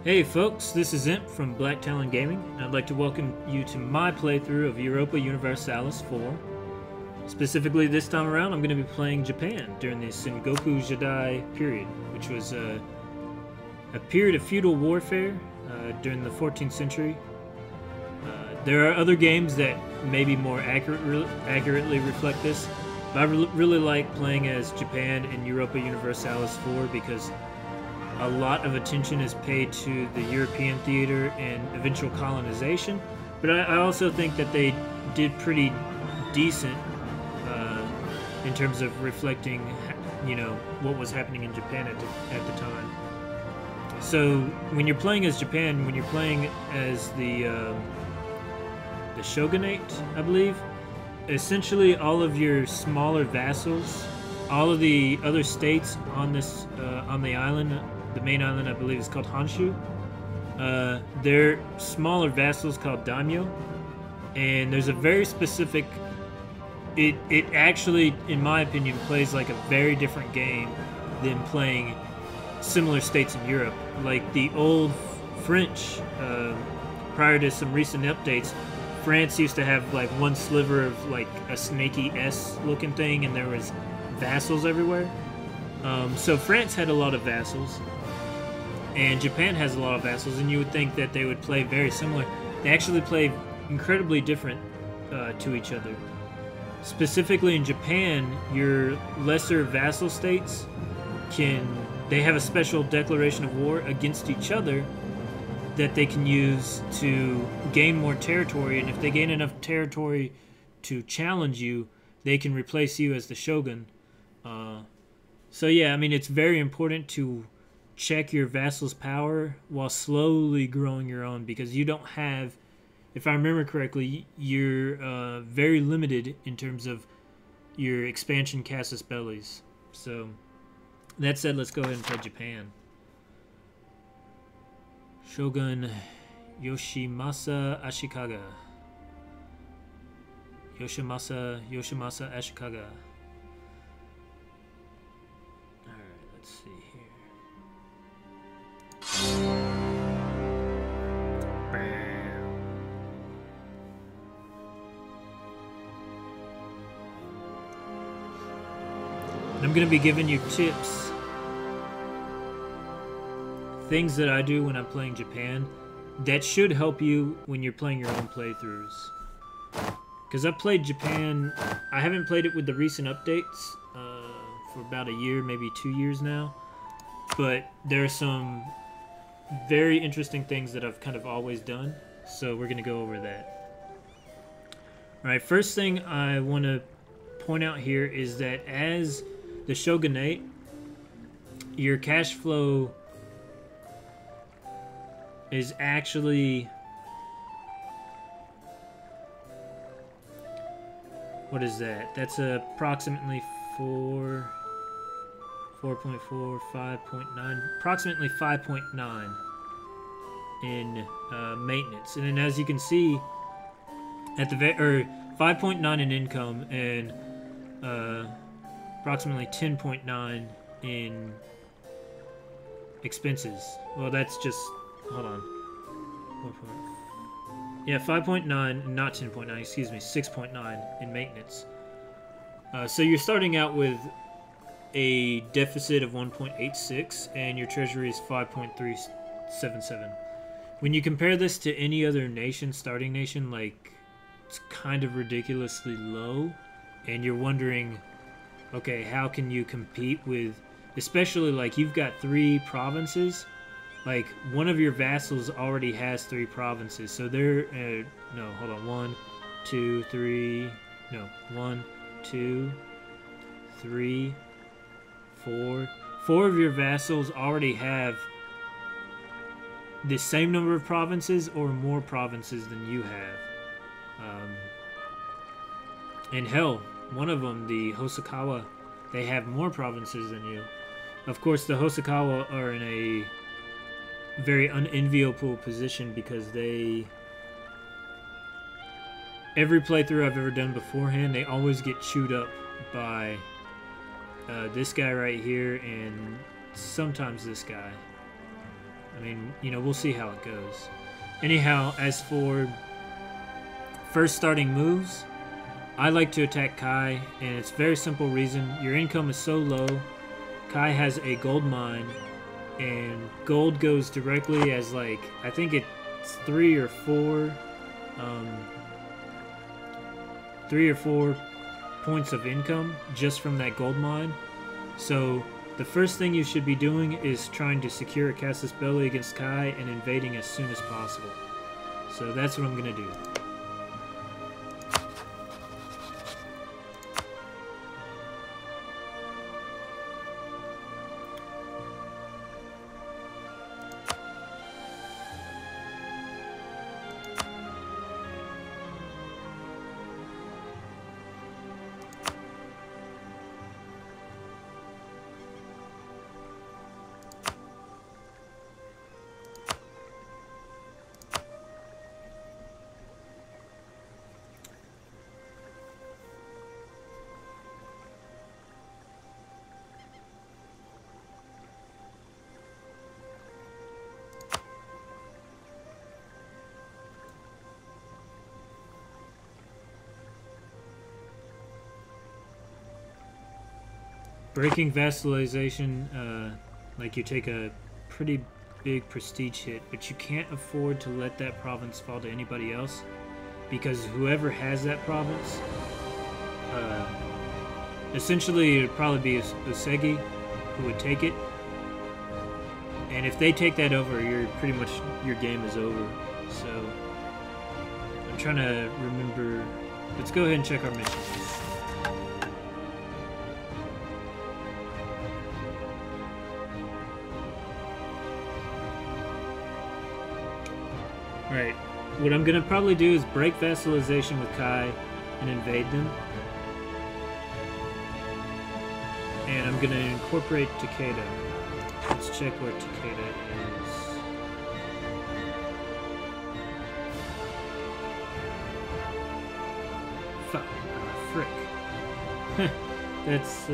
Hey folks, this is Imp from Black Talon Gaming, and I'd like to welcome you to my playthrough of Europa Universalis 4. Specifically this time around, I'm going to be playing Japan during the Sengoku Jidai period, which was a period of feudal warfare during the 14th century. There are other games that maybe more accurately reflect this, but I really like playing as Japan in Europa Universalis 4 because a lot of attention is paid to the European theater and eventual colonization, but I also think that they did pretty decent in terms of reflecting, what was happening in Japan at the time. So when you're playing as Japan, when you're playing as the Shogunate, I believe, essentially all of your smaller vassals, all of the other states on this on the island. The main island, I believe, is called Honshu. They're smaller vassals called daimyo, and there's a very specific. It actually, in my opinion, plays like a very different game than playing similar states in Europe. Like the old French, prior to some recent updates, France used to have like one sliver of like a snaky S-looking thing, and there was vassals everywhere. So France had a lot of vassals. And Japan has a lot of vassals, and you would think that they would play very similar. They actually play incredibly different to each other. Specifically in Japan, your lesser vassal states they have a special declaration of war against each other that they can use to gain more territory, and if they gain enough territory to challenge you, they can replace you as the shogun. So yeah, I mean, it's very important to check your vassal's power while slowly growing your own, because you don't have, if I remember correctly, you're very limited in terms of your expansion casus bellis. So that said, let's go ahead and play Japan. Shogun Yoshimasa Ashikaga. Yoshimasa Ashikaga. Alright, let's see here. I'm going to be giving you tips, things that I do when I'm playing Japan that should help you when you're playing your own playthroughs. Because I've played Japan, I haven't played it with the recent updates for about a year, maybe 2 years now, but there are some very interesting things that I've kind of always done, so we're going to go over that. Alright, first thing I want to point out here is that as the Shogunate, your cash flow is actually, what is that? That's approximately 4.4, 5.9, approximately 5.9 in maintenance, and then as you can see, at the 5.9 in income and approximately 10.9 in expenses. Well, that's just, hold on. Yeah, 5.9, not 10.9. Excuse me, 6.9 in maintenance. So you're starting out with a deficit of 1.86, and your treasury is 5.377. When you compare this to any other nation, starting nation, like, it's kind of ridiculously low, and you're wondering, okay, how can you compete with, especially like you've got 3 provinces, like one of your vassals already has 3 provinces, so they're, no, hold on, 1, 2, 3, no, 1, 2, 3, 4. 4 of your vassals already have the same number of provinces or more provinces than you have. And hell, one of them, the Hosokawa, they have more provinces than you. Of course, the Hosokawa are in a very unenviable position because every playthrough I've ever done beforehand, they always get chewed up by this guy right here and sometimes this guy. I mean, you know, we'll see how it goes. Anyhow, as for first starting moves, I like to attack Kai, and it's a very simple reason. Your income is so low. Kai has a gold mine, and gold goes directly as, like, I think it's 3 or 4 points of income just from that gold mine. So the first thing you should be doing is trying to secure a Casus Belli against Kai and invading as soon as possible. So that's what I'm gonna do. Breaking vassalization, like you take a pretty big prestige hit, but you can't afford to let that province fall to anybody else, because whoever has that province, essentially it would probably be Usegi who would take it, and if they take that over, you're pretty much, your game is over. So I'm trying to remember. Let's go ahead and check our missions. Right. What I'm gonna probably do is break vassalization with Kai and invade them. And I'm gonna incorporate Takeda. Let's check where Takeda is. Fuck. Frick. That's,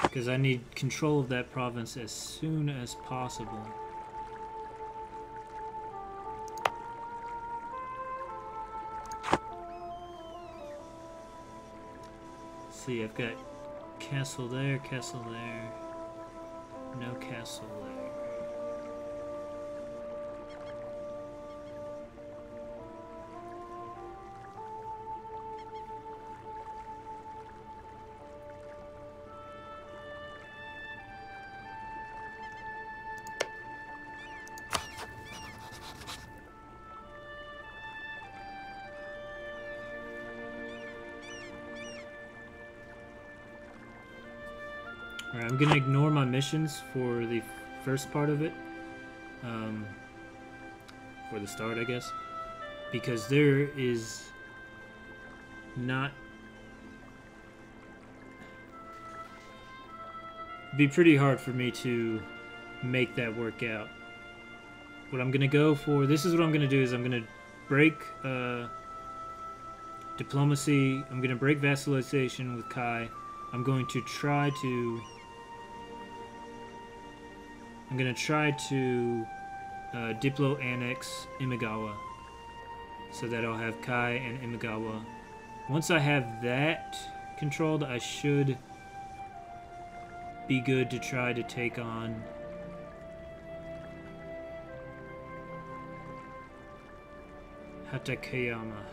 because I need control of that province as soon as possible. Let's see, I've got castle there, no castle there. Alright, I'm gonna ignore my missions for the first part of it. For the start, I guess. Because there is not... It'd be pretty hard for me to make that work out. What I'm gonna go for... This is what I'm gonna do, is I'm gonna break diplomacy. I'm gonna break vassalization with Kai. I'm going to try to... I'm going to try to Diplo-annex Imagawa, so that I'll have Kai and Imagawa. Once I have that controlled, I should be good to try to take on Hatakeyama.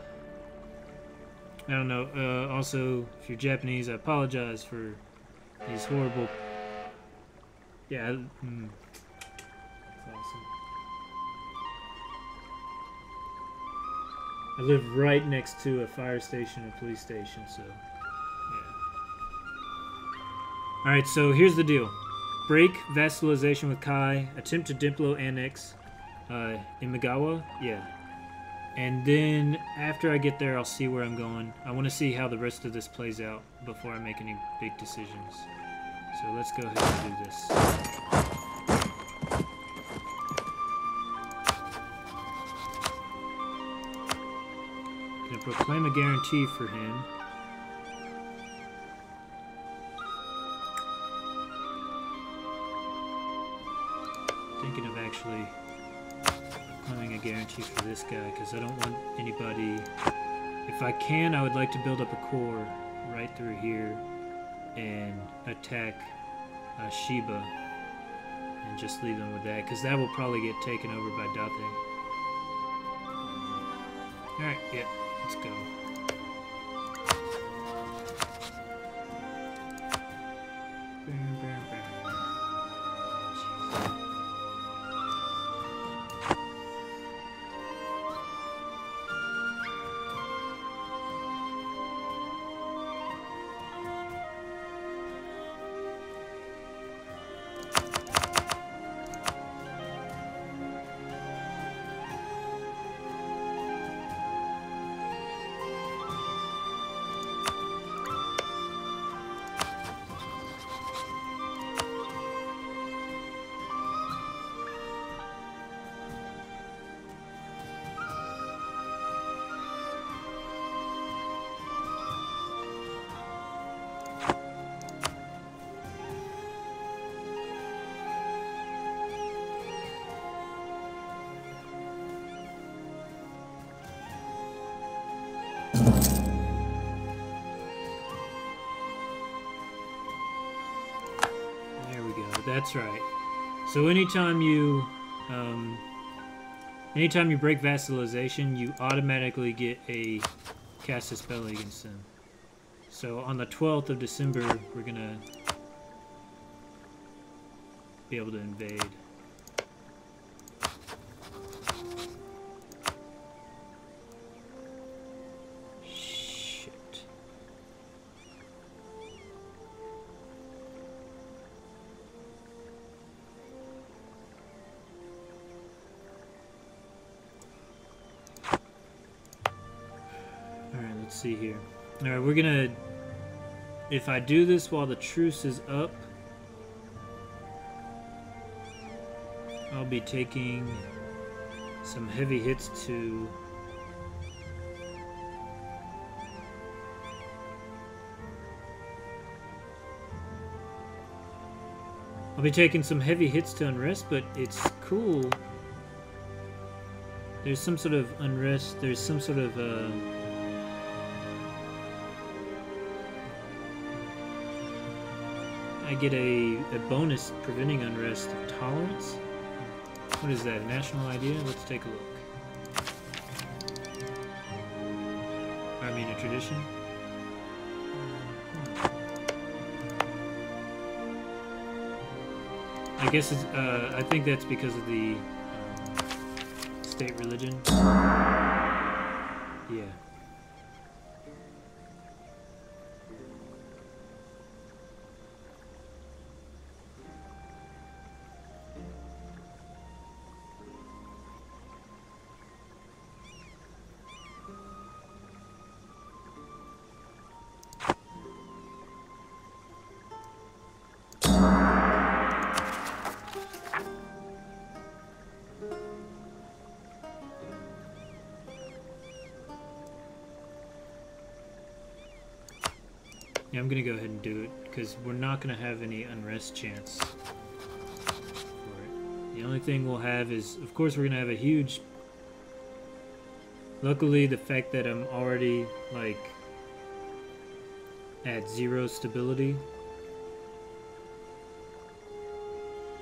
I don't know. Also, if you're Japanese, I apologize for these horrible... Yeah, that's awesome. I live right next to a fire station and police station, so yeah. Alright, so here's the deal. Break vassalization with Kai. Attempt to Diplo annex Imagawa. Yeah. And then after I get there, I'll see where I'm going. I want to see how the rest of this plays out before I make any big decisions. So let's go ahead and do this. Gonna proclaim a guarantee for him. Thinking of actually proclaiming a guarantee for this guy because I don't want anybody. If I can, I would like to build up a core right through here and attack Sheba and just leave them with that because that will probably get taken over by Date. Alright, yeah, let's go. That's right. So anytime you break vassalization, you automatically get a cast a spell against them. So on the 12th of December, we're gonna be able to invade. Let's see here. Alright, we're gonna... If I do this while the truce is up, I'll be taking some heavy hits to... I'll be taking some heavy hits to unrest, but it's cool. There's some sort of unrest, there's some sort of I get a bonus preventing unrest of tolerance. What is that, a national idea? Let's take a look. I mean, a tradition. I guess it's, I think that's because of the state religion. Yeah. Yeah, I'm gonna go ahead and do it because we're not gonna have any unrest chance for it. The only thing we'll have is, of course, we're gonna have a huge. Luckily, the fact that I'm already like at 0 stability,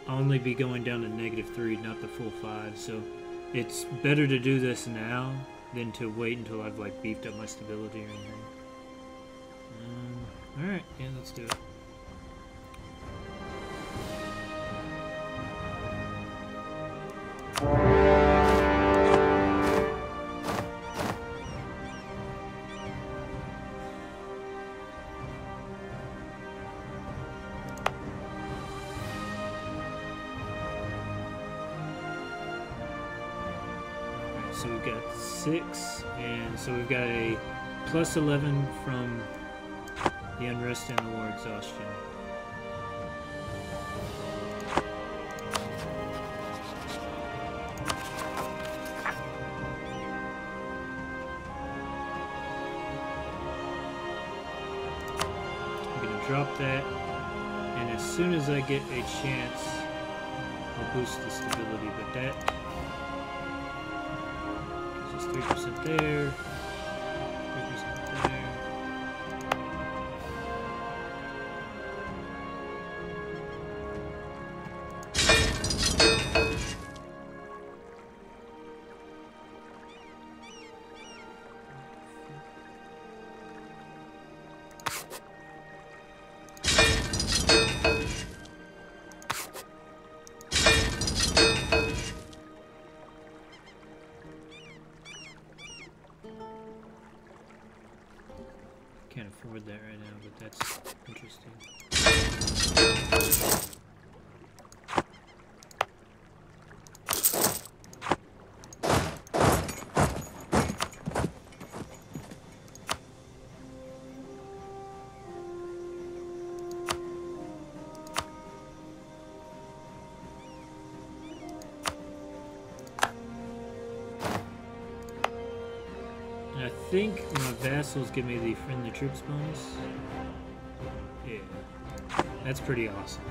I'll only be going down to -3, not the full 5. So it's better to do this now than to wait until I've like beefed up my stability or anything. Alright, yeah, let's do it. Alright, So we've got 6, and so we've got a plus 11 from the unrest and the war exhaustion. Drop that, and as soon as I get a chance, I'll boost the stability, but that gives us 3% there, 3% there. Can't afford that right now, but that's interesting. I think my vassals give me the friendly troops bonus. Yeah, that's pretty awesome.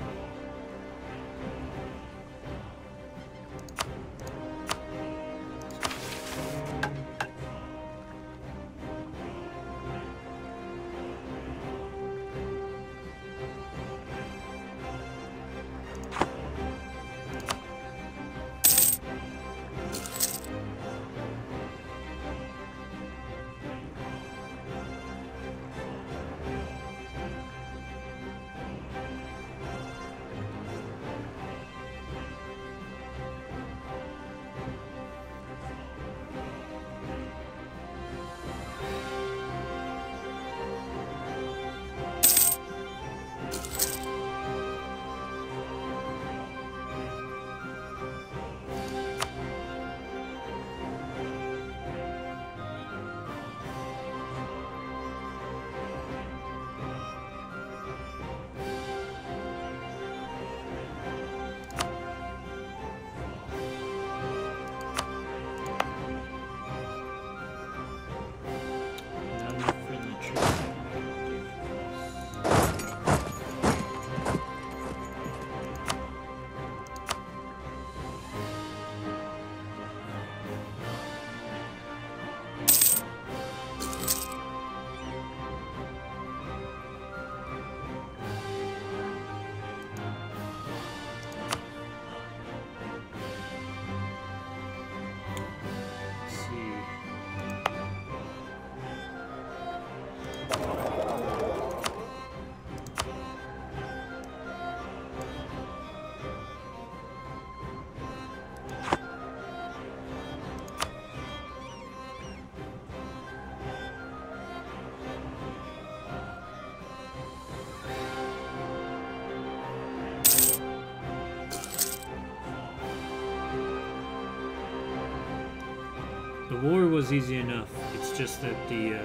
The war was easy enough. It's just that the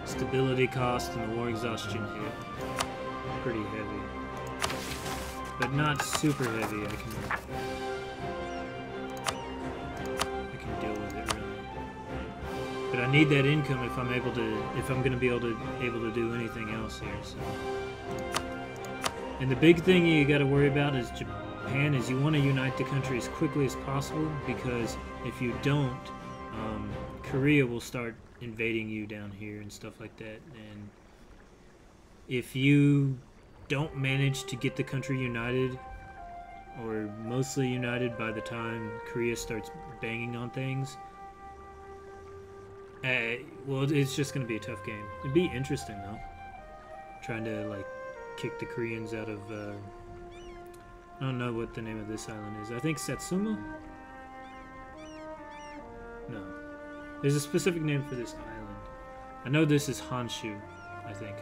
stability cost and the war exhaustion hit pretty heavy, but not super heavy. I can deal with it really. But I need that income if I'm going to be able to do anything else here. So. And the big thing you got to worry about is Japan is you want to unite the country as quickly as possible, because if you don't, Korea will start invading you down here and stuff like that. And if you don't manage to get the country united, or mostly united by the time Korea starts banging on things, well, it's just going to be a tough game. It'd be interesting though, trying to like kick the Koreans out of I don't know what the name of this island is. I think Satsuma? No. There's a specific name for this island. I know this is Honshu, I think.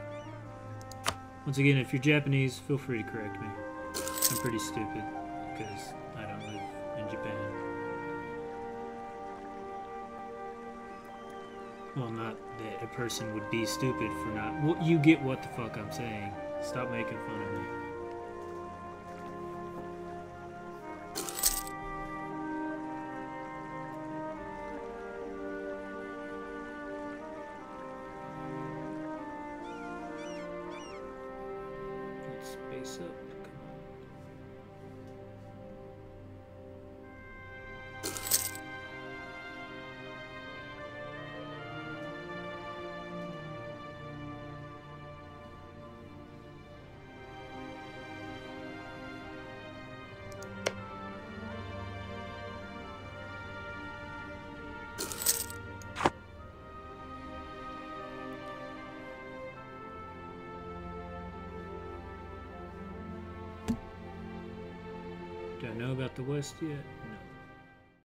Once again, if you're Japanese, feel free to correct me. I'm pretty stupid, because I don't live in Japan. Well, not that a person would be stupid for not. Well, you get what the fuck I'm saying. Stop making fun of me. Let's space up. Come on. Do I know about the West yet?